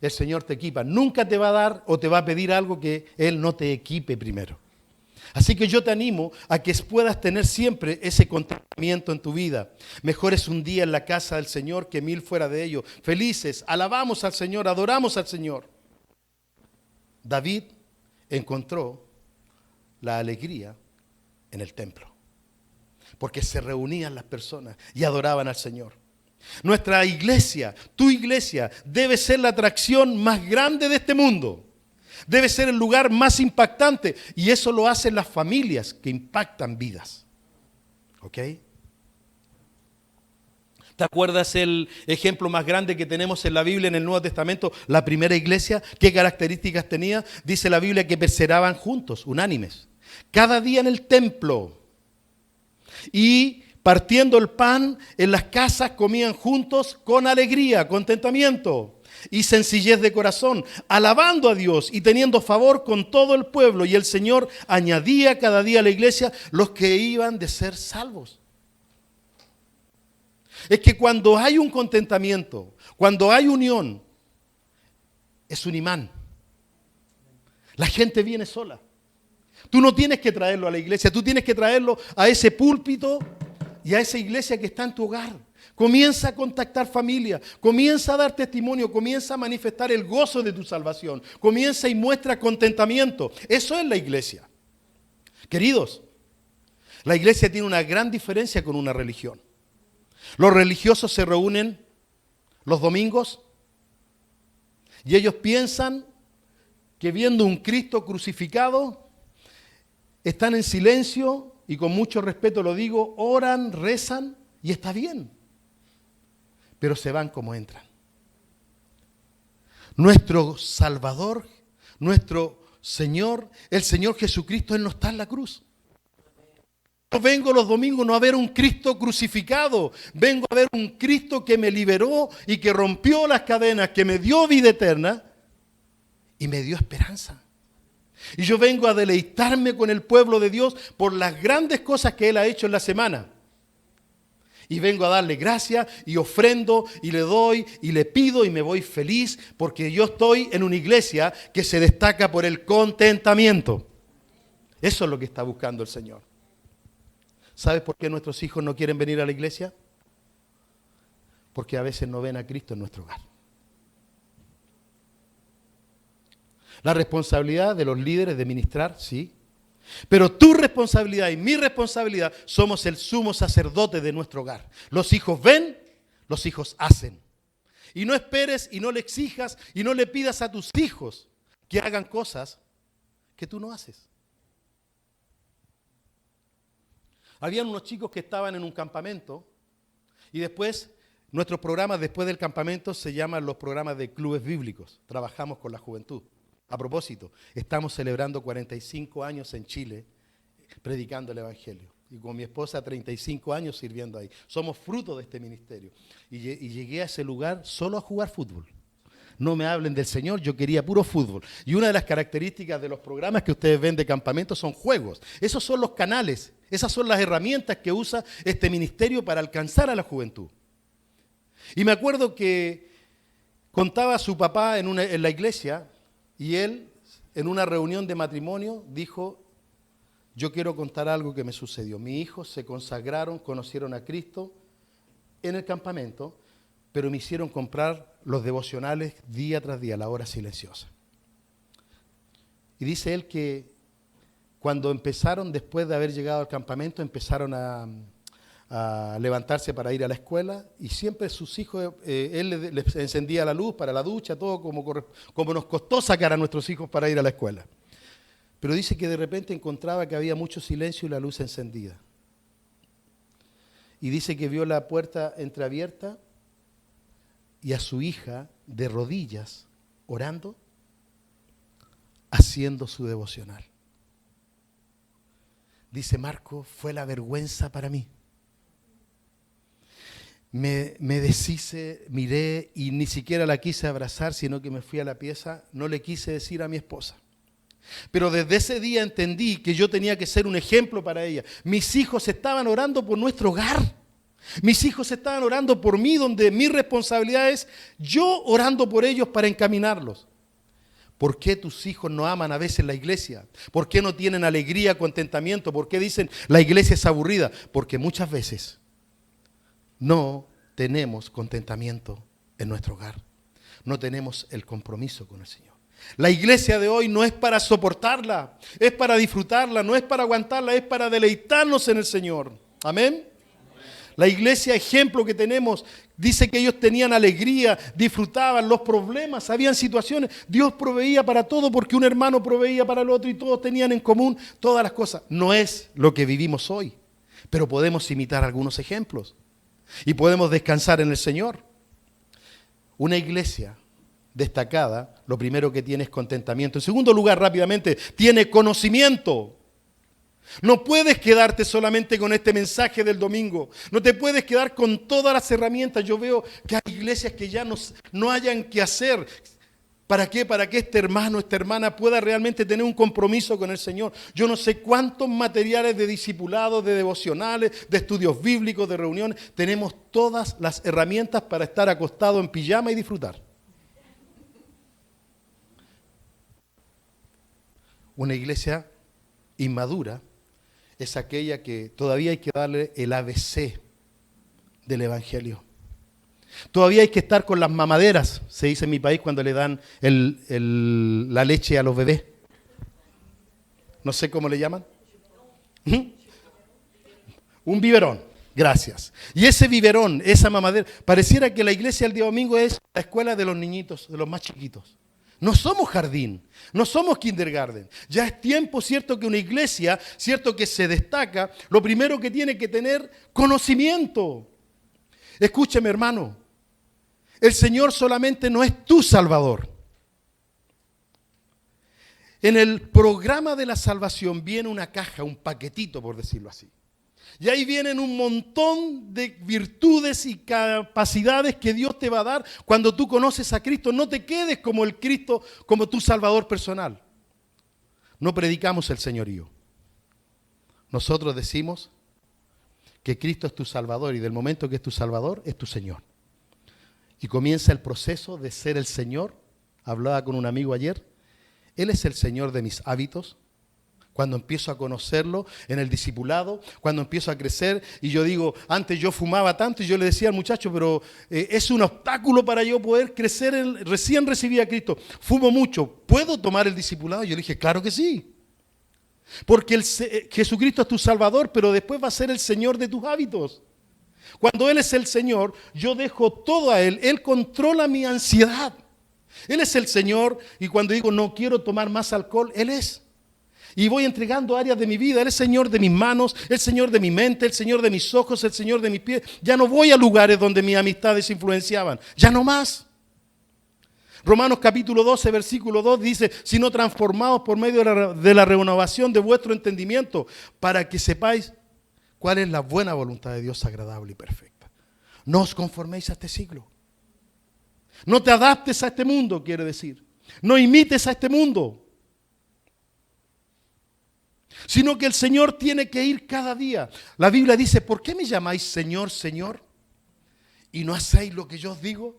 El Señor te equipa. Nunca te va a dar o te va a pedir algo que Él no te equipe primero. Así que yo te animo a que puedas tener siempre ese contentamiento en tu vida. Mejor es un día en la casa del Señor que 1000 fuera de ellos. Felices, alabamos al Señor, adoramos al Señor. David encontró la alegría en el templo, porque se reunían las personas y adoraban al Señor. Nuestra iglesia, tu iglesia, debe ser la atracción más grande de este mundo. Debe ser el lugar más impactante. Y eso lo hacen las familias que impactan vidas. ¿Ok? ¿Te acuerdas el ejemplo más grande que tenemos en la Biblia, en el Nuevo Testamento? La primera iglesia, ¿qué características tenía? Dice la Biblia que perseveraban juntos, unánimes. Cada día en el templo. Y partiendo el pan en las casas, comían juntos con alegría, contentamiento y sencillez de corazón, alabando a Dios y teniendo favor con todo el pueblo. Y el Señor añadía cada día a la iglesia los que iban de ser salvos. Es que cuando hay un contentamiento, cuando hay unión, es un imán. La gente viene sola. Tú no tienes que traerlo a la iglesia, tú tienes que traerlo a ese púlpito y a esa iglesia que está en tu hogar. Comienza a contactar familia, comienza a dar testimonio, comienza a manifestar el gozo de tu salvación, comienza y muestra contentamiento. Eso es la iglesia. Queridos, la iglesia tiene una gran diferencia con una religión. Los religiosos se reúnen los domingos y ellos piensan que viendo un Cristo crucificado, están en silencio y con mucho respeto lo digo, oran, rezan y está bien. Pero se van como entran. Nuestro Salvador, nuestro Señor, el Señor Jesucristo, Él no está en la cruz. No vengo los domingos no a ver un Cristo crucificado, vengo a ver un Cristo que me liberó y que rompió las cadenas, que me dio vida eterna y me dio esperanza. Y yo vengo a deleitarme con el pueblo de Dios por las grandes cosas que Él ha hecho en la semana. Y vengo a darle gracias y ofrendo y le doy y le pido y me voy feliz porque yo estoy en una iglesia que se destaca por el contentamiento. Eso es lo que está buscando el Señor. ¿Sabes por qué nuestros hijos no quieren venir a la iglesia? Porque a veces no ven a Cristo en nuestro hogar. La responsabilidad de los líderes de ministrar, sí. Pero tu responsabilidad y mi responsabilidad somos el sumo sacerdote de nuestro hogar. Los hijos ven, los hijos hacen. Y no esperes y no le exijas y no le pidas a tus hijos que hagan cosas que tú no haces. Habían unos chicos que estaban en un campamento y después, nuestros programas después del campamento se llaman los programas de clubes bíblicos. Trabajamos con la juventud. A propósito, estamos celebrando 45 años en Chile predicando el Evangelio. Y con mi esposa 35 años sirviendo ahí. Somos fruto de este ministerio. Y llegué a ese lugar solo a jugar fútbol. No me hablen del Señor, yo quería puro fútbol. Y una de las características de los programas que ustedes ven de campamento son juegos. Esos son los canales, esas son las herramientas que usa este ministerio para alcanzar a la juventud. Y me acuerdo que contaba a su papá en la iglesia. Y él, en una reunión de matrimonio, dijo, yo quiero contar algo que me sucedió. Mis hijos se consagraron, conocieron a Cristo en el campamento, pero me hicieron comprar los devocionales día tras día, la hora silenciosa. Y dice él que cuando empezaron, después de haber llegado al campamento, empezaron a levantarse para ir a la escuela y siempre sus hijos, él les encendía la luz para la ducha, todo como nos costó sacar a nuestros hijos para ir a la escuela. Pero dice que de repente encontraba que había mucho silencio y la luz encendida. Y dice que vio la puerta entreabierta y a su hija de rodillas orando, haciendo su devocional. Dice Marco, fue la vergüenza para mí. Me deshice, miré y ni siquiera la quise abrazar, sino que me fui a la pieza, no le quise decir a mi esposa. Pero desde ese día entendí que yo tenía que ser un ejemplo para ella. Mis hijos estaban orando por nuestro hogar. Mis hijos estaban orando por mí, donde mi responsabilidad es yo orando por ellos para encaminarlos. ¿Por qué tus hijos no aman a veces la iglesia? ¿Por qué no tienen alegría, contentamiento? ¿Por qué dicen la iglesia es aburrida? Porque muchas veces no tenemos contentamiento en nuestro hogar. No tenemos el compromiso con el Señor. La iglesia de hoy no es para soportarla, es para disfrutarla, no es para aguantarla, es para deleitarnos en el Señor. Amén. La iglesia, ejemplo que tenemos, dice que ellos tenían alegría, disfrutaban los problemas, habían situaciones. Dios proveía para todo porque un hermano proveía para el otro y todos tenían en común todas las cosas. No es lo que vivimos hoy, pero podemos imitar algunos ejemplos y podemos descansar en el Señor. Una iglesia destacada, lo primero que tiene es contentamiento. En segundo lugar, rápidamente, tiene conocimiento. No puedes quedarte solamente con este mensaje del domingo. No te puedes quedar con todas las herramientas. Yo veo que hay iglesias que ya no hayan que hacer. ¿Para qué? Para que este hermano, esta hermana pueda realmente tener un compromiso con el Señor. Yo no sé cuántos materiales de discipulados, de devocionales, de estudios bíblicos, de reuniones. Tenemos todas las herramientas para estar acostado en pijama y disfrutar. Una iglesia inmadura es aquella que todavía hay que darle el ABC del Evangelio. Todavía hay que estar con las mamaderas, se dice en mi país cuando le dan la leche a los bebés. No sé cómo le llaman. Un biberón, gracias. Y ese biberón, esa mamadera, pareciera que la iglesia el día domingo es la escuela de los niñitos, de los más chiquitos. No somos jardín, no somos kindergarten. Ya es tiempo, cierto, que una iglesia, cierto, que se destaca, lo primero que tiene que tener conocimiento. Escúcheme, hermano, el Señor solamente no es tu Salvador. En el programa de la salvación viene una caja, un paquetito, por decirlo así. Y ahí vienen un montón de virtudes y capacidades que Dios te va a dar cuando tú conoces a Cristo. No te quedes como el Cristo, como tu Salvador personal. No predicamos el señorío. Nosotros decimos que Cristo es tu Salvador y del momento que es tu Salvador, es tu Señor. Y comienza el proceso de ser el Señor. Hablaba con un amigo ayer. Él es el Señor de mis hábitos. Cuando empiezo a conocerlo en el discipulado, cuando empiezo a crecer y yo digo, antes yo fumaba tanto y yo le decía al muchacho, pero es un obstáculo para yo poder crecer, recién recibí a Cristo, fumo mucho, ¿puedo tomar el discipulado? Y yo le dije, claro que sí, porque Jesucristo es tu Salvador, pero después va a ser el Señor de tus hábitos. Cuando Él es el Señor, yo dejo todo a Él controla mi ansiedad. Él es el Señor y cuando digo no quiero tomar más alcohol, Él es. Y voy entregando áreas de mi vida. Él es Señor de mis manos, el Señor de mi mente, el Señor de mis ojos, el Señor de mis pies. Ya no voy a lugares donde mis amistades influenciaban. Ya no más. Romanos capítulo 12, versículo 2 dice, sino transformados por medio de la renovación de vuestro entendimiento, para que sepáis cuál es la buena voluntad de Dios agradable y perfecta. No os conforméis a este siglo. No te adaptes a este mundo, quiere decir. No imites a este mundo. Sino que el Señor tiene que ir cada día. La Biblia dice, ¿por qué me llamáis Señor, Señor? ¿Y no hacéis lo que yo os digo?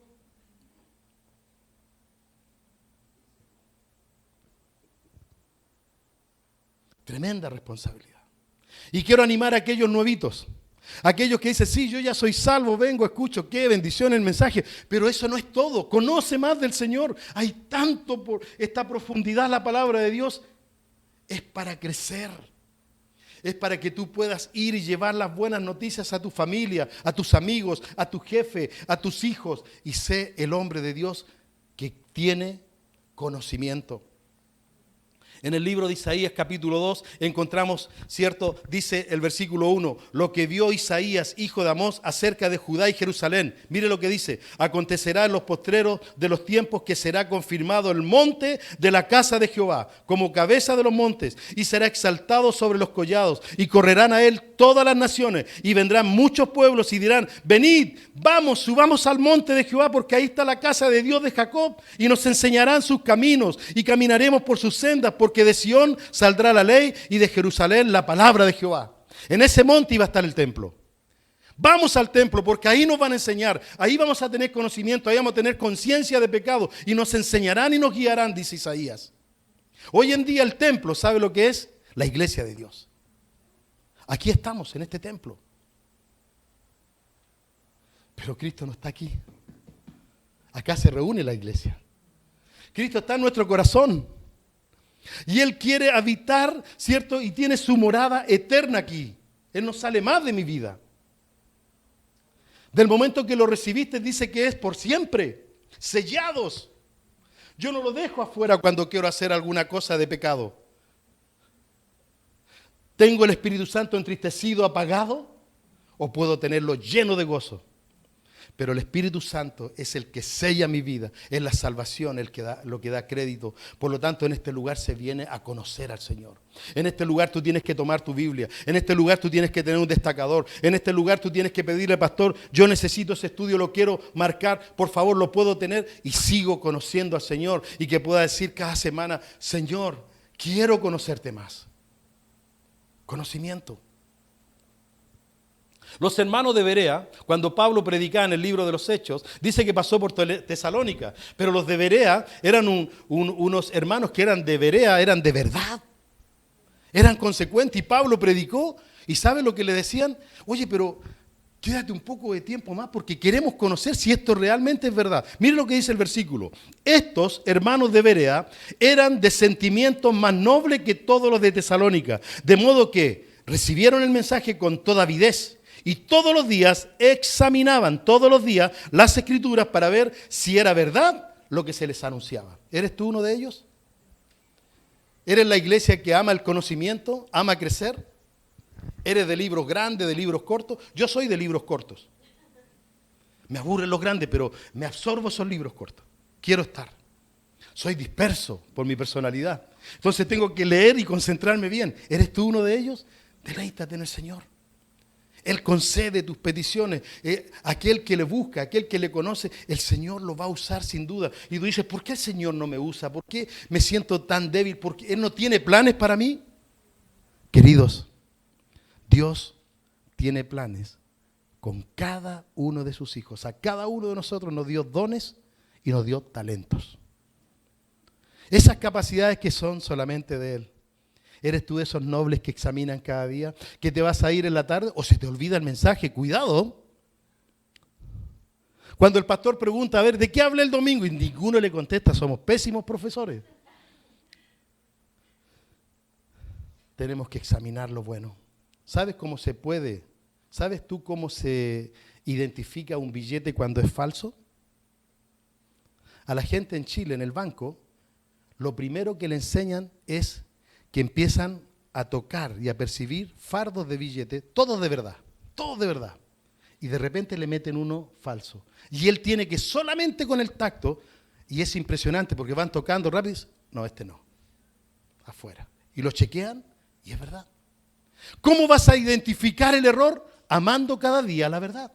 Tremenda responsabilidad. Y quiero animar a aquellos nuevitos. Aquellos que dicen, sí, yo ya soy salvo, vengo, escucho, qué bendición el mensaje. Pero eso no es todo. Conoce más del Señor. Hay tanto por esta profundidad la palabra de Dios. Es para crecer, es para que tú puedas ir y llevar las buenas noticias a tu familia, a tus amigos, a tu jefe, a tus hijos y sé el hombre de Dios que tiene conocimiento. En el libro de Isaías capítulo 2 encontramos, cierto, dice el versículo 1, lo que vio Isaías, hijo de Amós, acerca de Judá y Jerusalén. Mire lo que dice, acontecerá en los postreros de los tiempos que será confirmado el monte de la casa de Jehová, como cabeza de los montes, y será exaltado sobre los collados, y correrán a él todas las naciones, y vendrán muchos pueblos y dirán, venid, vamos, subamos al monte de Jehová, porque ahí está la casa de Dios de Jacob, y nos enseñarán sus caminos, y caminaremos por sus sendas, porque de Sión saldrá la ley y de Jerusalén la palabra de Jehová. En ese monte iba a estar el templo. Vamos al templo porque ahí nos van a enseñar, ahí vamos a tener conocimiento, ahí vamos a tener conciencia de pecado y nos enseñarán y nos guiarán, dice Isaías. Hoy en día el templo, ¿sabe lo que es? La iglesia de Dios. Aquí estamos, en este templo. Pero Cristo no está aquí. Acá se reúne la iglesia. Cristo está en nuestro corazón. Y Él quiere habitar, ¿cierto? Y tiene su morada eterna aquí. Él no sale más de mi vida. Del momento que lo recibiste, dice que es por siempre. Sellados. Yo no lo dejo afuera cuando quiero hacer alguna cosa de pecado. ¿Tengo el Espíritu Santo entristecido, apagado? ¿O puedo tenerlo lleno de gozo? Pero el Espíritu Santo es el que sella mi vida, es la salvación lo que da crédito. Por lo tanto, en este lugar se viene a conocer al Señor. En este lugar tú tienes que tomar tu Biblia. En este lugar tú tienes que tener un destacador. En este lugar tú tienes que pedirle, pastor, yo necesito ese estudio, lo quiero marcar, por favor, lo puedo tener. Y sigo conociendo al Señor y que pueda decir cada semana, Señor, quiero conocerte más. Conocimiento. Los hermanos de Berea, cuando Pablo predicaba en el libro de los Hechos, dice que pasó por Tesalónica, pero los de Berea eran unos hermanos que eran de Berea, eran de verdad. Eran consecuentes y Pablo predicó y ¿sabe lo que le decían? Oye, pero quédate un poco de tiempo más porque queremos conocer si esto realmente es verdad. Mire lo que dice el versículo. Estos hermanos de Berea eran de sentimientos más nobles que todos los de Tesalónica, de modo que recibieron el mensaje con toda avidez y todos los días examinaban, todos los días, las escrituras para ver si era verdad lo que se les anunciaba. ¿Eres tú uno de ellos? ¿Eres la iglesia que ama el conocimiento, ama crecer? ¿Eres de libros grandes, de libros cortos? Yo soy de libros cortos. Me aburren los grandes, pero me absorbo esos libros cortos. Quiero estar. Soy disperso por mi personalidad. Entonces tengo que leer y concentrarme bien. ¿Eres tú uno de ellos? Deleítate en el Señor. Él concede tus peticiones. Aquel que le busca, aquel que le conoce, el Señor lo va a usar sin duda. Y tú dices, ¿por qué el Señor no me usa? ¿Por qué me siento tan débil? ¿Por qué Él no tiene planes para mí? Queridos, Dios tiene planes con cada uno de sus hijos. A cada uno de nosotros nos dio dones y nos dio talentos. Esas capacidades que son solamente de Él. ¿Eres tú de esos nobles que examinan cada día? ¿Que te vas a ir en la tarde o se te olvida el mensaje? Cuidado. Cuando el pastor pregunta, a ver, ¿de qué hablé el domingo? Y ninguno le contesta, somos pésimos profesores. Tenemos que examinar lo bueno. ¿Sabes cómo se puede? ¿Sabes tú cómo se identifica un billete cuando es falso? A la gente en Chile, en el banco, lo primero que le enseñan es que empiezan a tocar y a percibir fardos de billetes, todos de verdad, y de repente le meten uno falso. Y él tiene que solamente con el tacto, y es impresionante porque van tocando rápido, no, este no, afuera. Y lo chequean y es verdad. ¿Cómo vas a identificar el error? Amando cada día la verdad.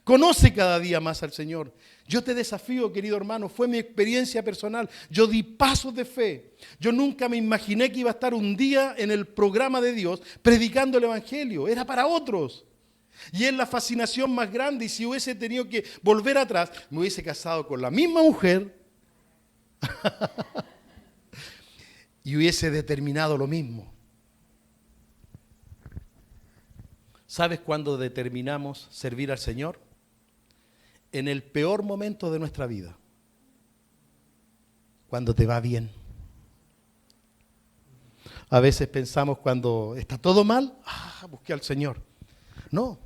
Conoce cada día más al Señor. Yo te desafío, querido hermano, fue mi experiencia personal. Yo di pasos de fe. Yo nunca me imaginé que iba a estar un día en el programa de Dios predicando el Evangelio. Era para otros. Y es la fascinación más grande. Y si hubiese tenido que volver atrás, me hubiese casado con la misma mujer y hubiese determinado lo mismo. ¿Sabes cuándo determinamos servir al Señor? En el peor momento de nuestra vida. Cuando te va bien. A veces pensamos cuando está todo mal, busqué al Señor. No.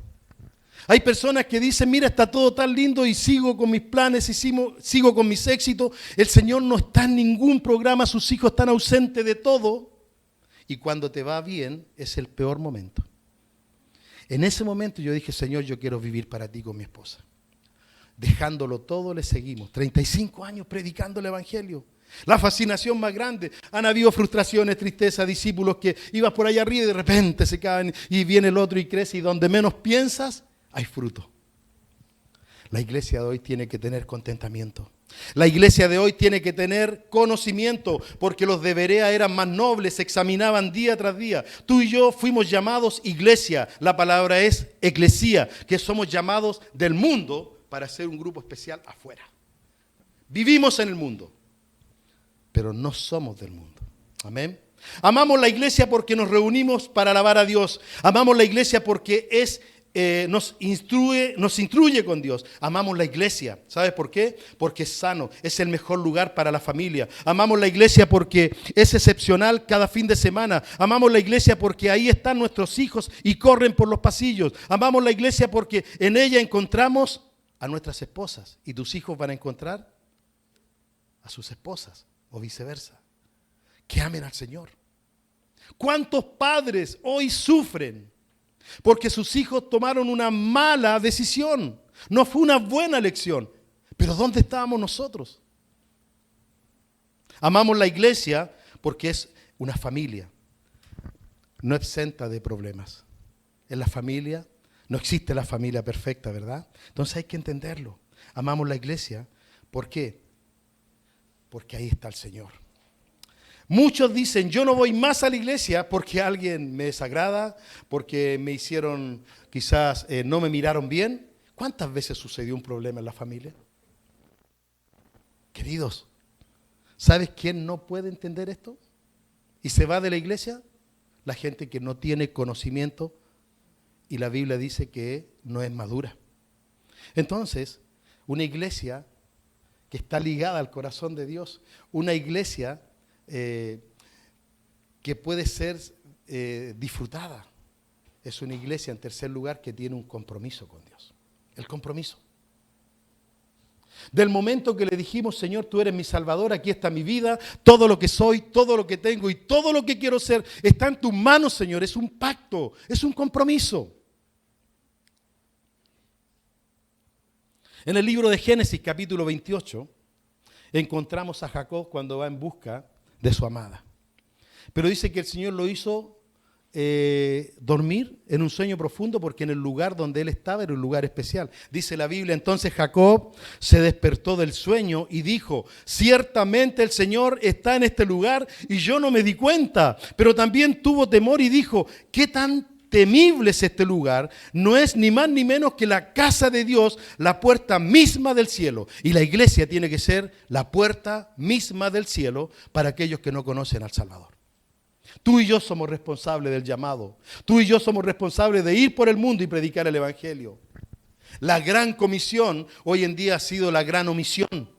Hay personas que dicen, mira, está todo tan lindo y sigo con mis planes y sigo con mis éxitos. El Señor no está en ningún programa, sus hijos están ausentes de todo. Y cuando te va bien, es el peor momento. En ese momento yo dije, Señor, yo quiero vivir para ti con mi esposa. Dejándolo todo, le seguimos. 35 años predicando el Evangelio. La fascinación más grande. Han habido frustraciones, tristeza, discípulos que ibas por allá arriba y de repente se caen y viene el otro y crece y donde menos piensas, hay fruto. La iglesia de hoy tiene que tener contentamiento. La iglesia de hoy tiene que tener conocimiento, porque los de Berea eran más nobles, se examinaban día tras día. Tú y yo fuimos llamados iglesia, la palabra es eclesía, que somos llamados del mundo para ser un grupo especial afuera. Vivimos en el mundo, pero no somos del mundo. Amén. Amamos la iglesia porque nos reunimos para alabar a Dios. Amamos la iglesia porque nos instruye con Dios. Amamos la iglesia. ¿Sabes por qué? Porque es sano, es el mejor lugar para la familia. Amamos la iglesia porque es excepcional cada fin de semana. Amamos la iglesia porque ahí están nuestros hijos y corren por los pasillos. Amamos la iglesia porque en ella encontramos a nuestras esposas y tus hijos van a encontrar a sus esposas o viceversa. Que amen al Señor. ¿Cuántos padres hoy sufren porque sus hijos tomaron una mala decisión? No fue una buena elección. Pero ¿dónde estábamos nosotros? Amamos la iglesia porque es una familia no exenta de problemas. En la familia no existe la familia perfecta, ¿verdad? Entonces hay que entenderlo. Amamos la iglesia. ¿Por qué? Porque ahí está el Señor. Muchos dicen, yo no voy más a la iglesia porque alguien me desagrada, porque me hicieron, quizás no me miraron bien. ¿Cuántas veces sucedió un problema en la familia? Queridos, ¿sabes quién no puede entender esto? ¿Y se va de la iglesia? la gente que no tiene conocimiento y la Biblia dice que no es madura. Entonces, una iglesia que está ligada al corazón de Dios, una iglesia que puede ser disfrutada, es una iglesia, en tercer lugar, que tiene un compromiso con Dios. El compromiso. Del momento que le dijimos, Señor, tú eres mi Salvador, aquí está mi vida, todo lo que soy, todo lo que tengo y todo lo que quiero ser está en tus manos, Señor. Es un pacto, es un compromiso. En el libro de Génesis, capítulo 28, encontramos a Jacob cuando va en busca de su amada. Pero dice que el Señor lo hizo dormir en un sueño profundo porque en el lugar donde él estaba era un lugar especial. Dice la Biblia, entonces Jacob se despertó del sueño y dijo, ciertamente el Señor está en este lugar y yo no me di cuenta. Pero también tuvo temor y dijo, ¿qué tan temible es este lugar? No es ni más ni menos que la casa de Dios, la puerta misma del cielo. Y la iglesia tiene que ser la puerta misma del cielo para aquellos que no conocen al Salvador. Tú y yo somos responsables del llamado. Tú y yo somos responsables de ir por el mundo y predicar el Evangelio. La gran comisión hoy en día ha sido la gran omisión.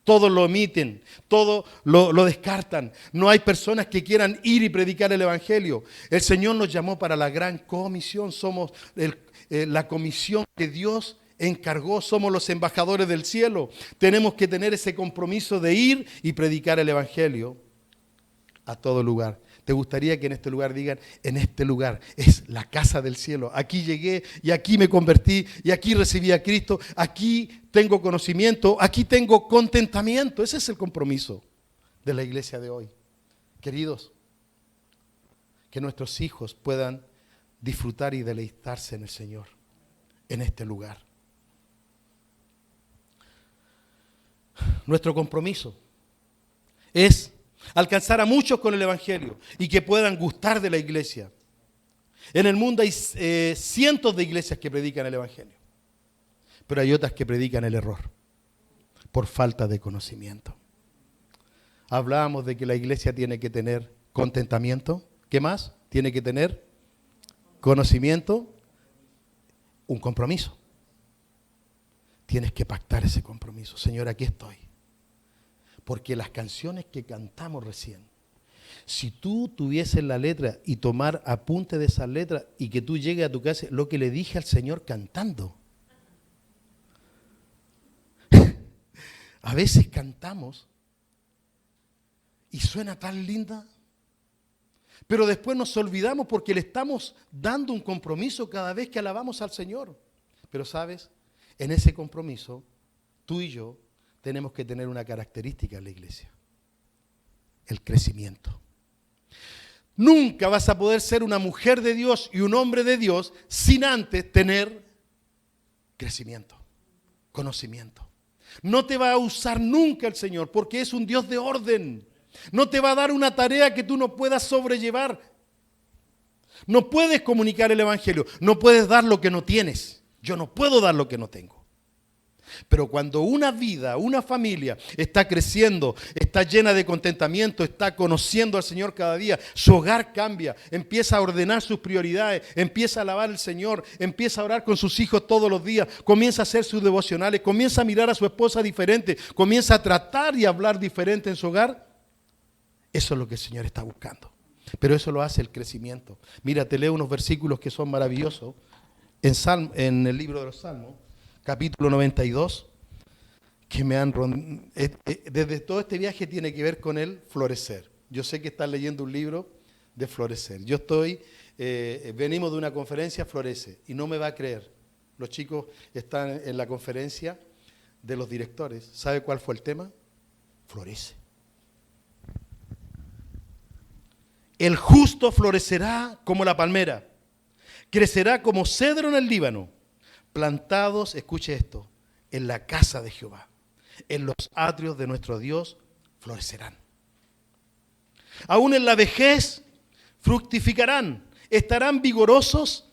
Todos lo omiten, todos lo descartan. No hay personas que quieran ir y predicar el Evangelio. El Señor nos llamó para la gran comisión. Somos la comisión que Dios encargó. Somos los embajadores del cielo. Tenemos que tener ese compromiso de ir y predicar el Evangelio a todo lugar. ¿Te gustaría que en este lugar digan, en este lugar es la casa del cielo? Aquí llegué y aquí me convertí y aquí recibí a Cristo, aquí tengo conocimiento, aquí tengo contentamiento. Ese es el compromiso de la iglesia de hoy. Queridos, que nuestros hijos puedan disfrutar y deleitarse en el Señor, en este lugar. Nuestro compromiso es alcanzar a muchos con el Evangelio y que puedan gustar de la iglesia. En el mundo hay cientos de iglesias que predican el Evangelio, pero hay otras que predican el error por falta de conocimiento. Hablábamos de que la iglesia tiene que tener contentamiento. ¿Qué más? Tiene que tener conocimiento, un compromiso. Tienes que pactar ese compromiso. Señor, aquí estoy. Porque las canciones que cantamos recién, si tú tuvieses la letra y tomar apunte de esa letra y que tú llegues a tu casa, lo que le dije al Señor cantando. A veces cantamos y suena tan linda, pero después nos olvidamos porque le estamos dando un compromiso cada vez que alabamos al Señor. Pero sabes, en ese compromiso, tú y yo tenemos que tener una característica en la iglesia: el crecimiento. Nunca vas a poder ser una mujer de Dios y un hombre de Dios sin antes tener crecimiento, conocimiento. No te va a usar nunca el Señor porque es un Dios de orden. No te va a dar una tarea que tú no puedas sobrellevar. No puedes comunicar el Evangelio, no puedes dar lo que no tienes. Yo no puedo dar lo que no tengo. Pero cuando una vida, una familia está creciendo, está llena de contentamiento, está conociendo al Señor cada día, su hogar cambia, empieza a ordenar sus prioridades, empieza a alabar al Señor, empieza a orar con sus hijos todos los días, comienza a hacer sus devocionales, comienza a mirar a su esposa diferente, comienza a tratar y hablar diferente en su hogar. Eso es lo que el Señor está buscando. Pero eso lo hace el crecimiento. Mira, te leo unos versículos que son maravillosos en el libro de los Salmos. Capítulo 92, que me han desde todo este viaje tiene que ver con el florecer. Yo sé que estás leyendo un libro de florecer. Yo venimos de una conferencia, Florece, y no me va a creer. Los chicos están en la conferencia de los directores. ¿Sabe cuál fue el tema? Florece. El justo florecerá como la palmera, crecerá como cedro en el Líbano. Plantados, escuche esto, en la casa de Jehová, en los atrios de nuestro Dios, florecerán. Aún en la vejez fructificarán, estarán vigorosos,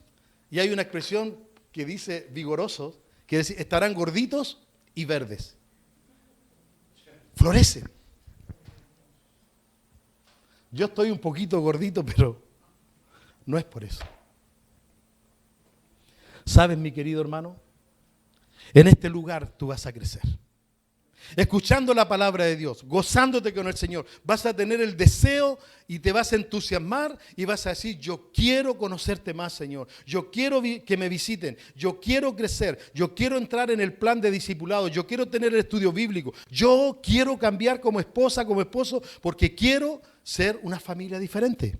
y hay una expresión que dice vigorosos, que dice estarán gorditos y verdes. Florecen. Yo estoy un poquito gordito, pero No es por eso. ¿Sabes, mi querido hermano? En este lugar tú vas a crecer. Escuchando la palabra de Dios, gozándote con el Señor, vas a tener el deseo y te vas a entusiasmar y vas a decir, yo quiero conocerte más, Señor. Yo quiero que me visiten, yo quiero crecer, yo quiero entrar en el plan de discipulado, yo quiero tener el estudio bíblico, yo quiero cambiar como esposa, como esposo, porque quiero ser una familia diferente.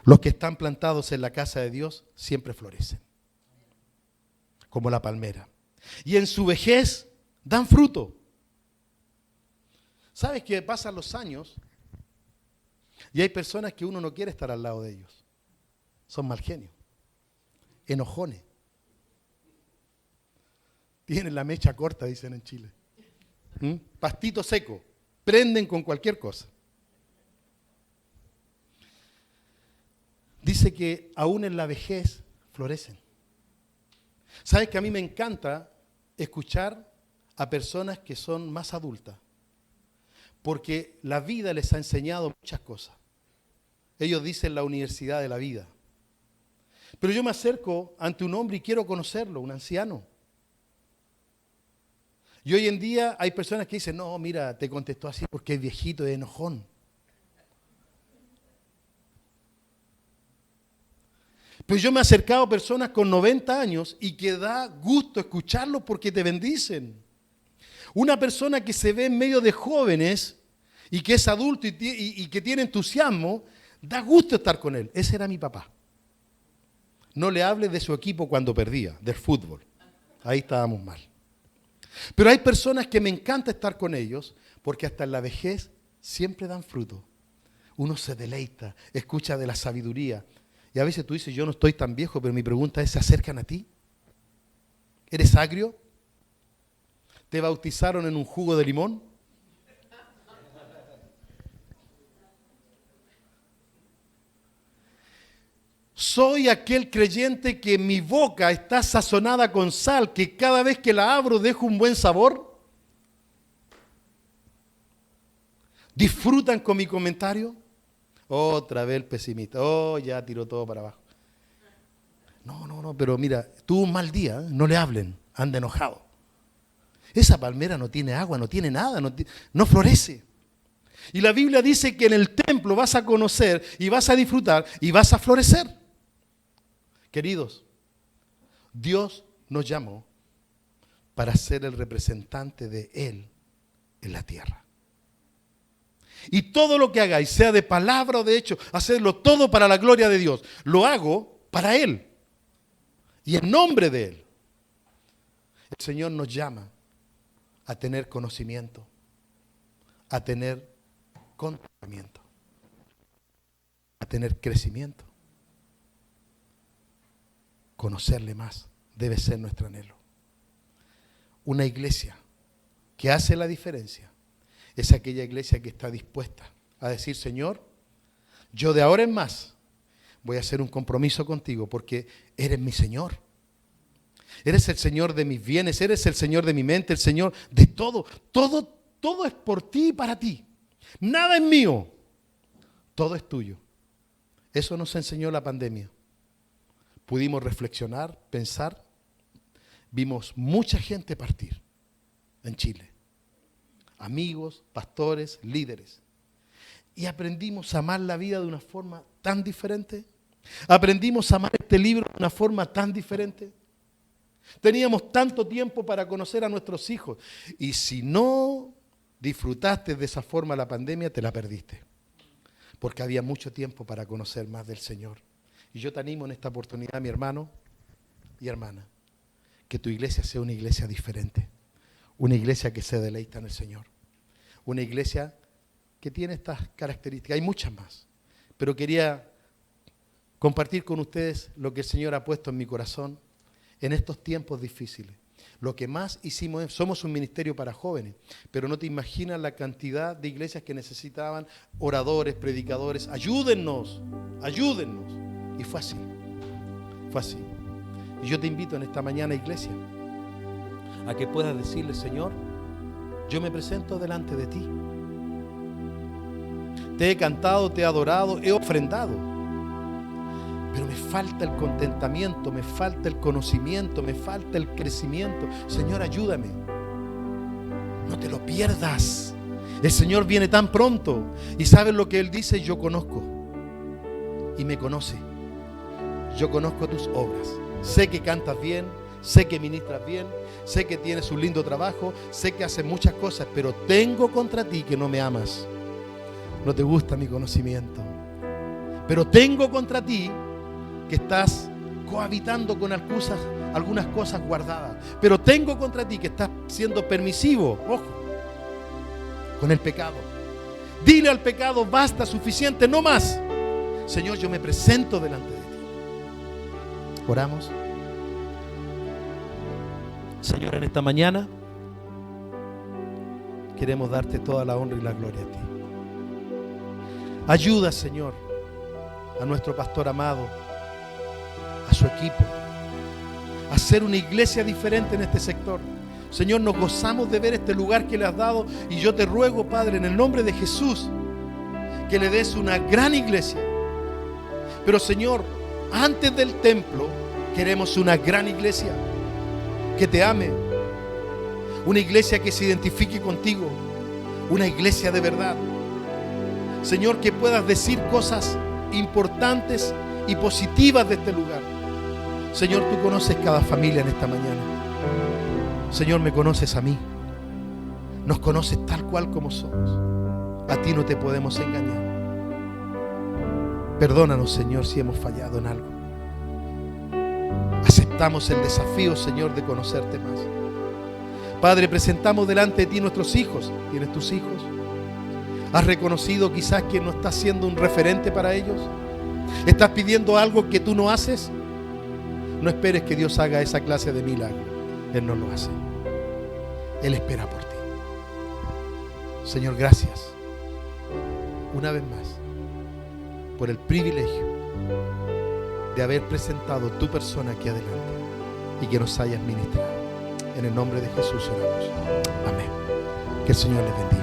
Los que están plantados en la casa de Dios siempre florecen, como la palmera. Y en su vejez dan fruto. ¿Sabes que pasan los años y hay personas que uno no quiere estar al lado de ellos? Son mal genios, enojones. Tienen la mecha corta, dicen en Chile. Pastito seco, prenden con cualquier cosa. Dice que aún en la vejez florecen. ¿Sabes que a mí me encanta escuchar a personas que son más adultas? Porque la vida les ha enseñado muchas cosas. Ellos dicen la universidad de la vida. Pero yo me acerco ante un hombre y quiero conocerlo, un anciano. Y hoy en día hay personas que dicen, no, mira, te contestó así porque es viejito, es enojón. Pues yo me he acercado a personas con 90 años y que da gusto escucharlos porque te bendicen. Una persona que se ve en medio de jóvenes y que es adulto y que tiene entusiasmo, da gusto estar con él. Ese era mi papá. No le hables de su equipo cuando perdía, del fútbol. Ahí estábamos mal. Pero hay personas que me encanta estar con ellos porque hasta en la vejez siempre dan fruto. Uno se deleita, escucha de la sabiduría. Y a veces tú dices, yo no estoy tan viejo, pero mi pregunta es, ¿se acercan a ti? ¿Eres agrio? ¿Te bautizaron en un jugo de limón? Soy aquel creyente que mi boca está sazonada con sal, que cada vez que la abro dejo un buen sabor. ¿Disfrutan con mi comentario? Otra vez el pesimista. Oh, ya tiró todo para abajo. No, pero mira, tuvo un mal día, ¿eh? No le hablen, anda enojado. Esa palmera no tiene agua, no tiene nada, no florece. Y la Biblia dice que en el templo vas a conocer y vas a disfrutar y vas a florecer. Queridos, Dios nos llamó para ser el representante de Él en la tierra. Y todo lo que hagáis, sea de palabra o de hecho, hacerlo todo para la gloria de Dios. Lo hago para Él y en nombre de Él. El Señor nos llama a tener conocimiento, a tener contentamiento, a tener crecimiento. Conocerle más debe ser nuestro anhelo. Una iglesia que hace la diferencia es aquella iglesia que está dispuesta a decir, Señor, yo de ahora en más voy a hacer un compromiso contigo porque eres mi Señor. Eres el Señor de mis bienes, eres el Señor de mi mente, el Señor de todo. Todo es por ti y para ti. Nada es mío. Todo es tuyo. Eso nos enseñó la pandemia. Pudimos reflexionar, pensar. Vimos mucha gente partir en Chile. Amigos, pastores, líderes. Y aprendimos a amar la vida de una forma tan diferente. Aprendimos a amar este libro de una forma tan diferente. Teníamos tanto tiempo para conocer a nuestros hijos. Y si no disfrutaste de esa forma la pandemia, te la perdiste. Porque había mucho tiempo para conocer más del Señor. Y yo te animo en esta oportunidad, mi hermano y hermana, que tu iglesia sea una iglesia diferente. Una iglesia que se deleita en el Señor. Una iglesia que tiene estas características. Hay muchas más. Pero quería compartir con ustedes lo que el Señor ha puesto en mi corazón en estos tiempos difíciles. Lo que más hicimos es, somos un ministerio para jóvenes, pero no te imaginas la cantidad de iglesias que necesitaban oradores, predicadores. Ayúdennos. Y fue así. Y yo te invito en esta mañana, iglesia, a que puedas decirle, Señor, yo me presento delante de ti. te he cantado, te he adorado, he ofrendado. Pero me falta el contentamiento, me falta el conocimiento, me falta el crecimiento. Señor, ayúdame. No te lo pierdas. El Señor viene tan pronto. Y ¿sabes lo que Él dice? Yo conozco. Y me conoce. Yo conozco tus obras. Sé que cantas bien, sé que ministras bien, sé que tienes un lindo trabajo, sé que haces muchas cosas, pero tengo contra ti que no me amas. No te gusta mi conocimiento. Pero tengo contra ti que estás cohabitando con algunas cosas guardadas. Pero tengo contra ti que estás siendo permisivo, ojo, con el pecado. Dile al pecado, basta, suficiente, no más. Señor, yo me presento delante de ti. Oramos. Señor, en esta mañana queremos darte toda la honra y la gloria a ti. Ayuda, Señor, a nuestro pastor amado, a su equipo, a hacer una iglesia diferente en este sector. Señor, nos gozamos de ver este lugar que le has dado y yo te ruego, Padre, en el nombre de Jesús, que le des una gran iglesia. Pero, Señor, antes del templo queremos una gran iglesia que te ame, una iglesia que se identifique contigo, una iglesia de verdad. Señor, que puedas decir cosas importantes y positivas de este lugar. Señor, tú conoces cada familia en esta mañana. Señor, me conoces a mí. Nos conoces tal cual como somos. A ti no te podemos engañar. Perdónanos, Señor, si hemos fallado en algo. Aceptamos el desafío, Señor, de conocerte más. Padre, presentamos delante de ti nuestros hijos. ¿Tienes tus hijos? ¿Has reconocido quizás que no estás siendo un referente para ellos? ¿Estás pidiendo algo que tú no haces? No esperes que Dios haga esa clase de milagro. Él no lo hace. Él espera por ti. Señor, gracias una vez más por el privilegio de haber presentado tu persona aquí adelante y que nos hayas ministrado. En el nombre de Jesús oramos. Amén. Que el Señor les bendiga.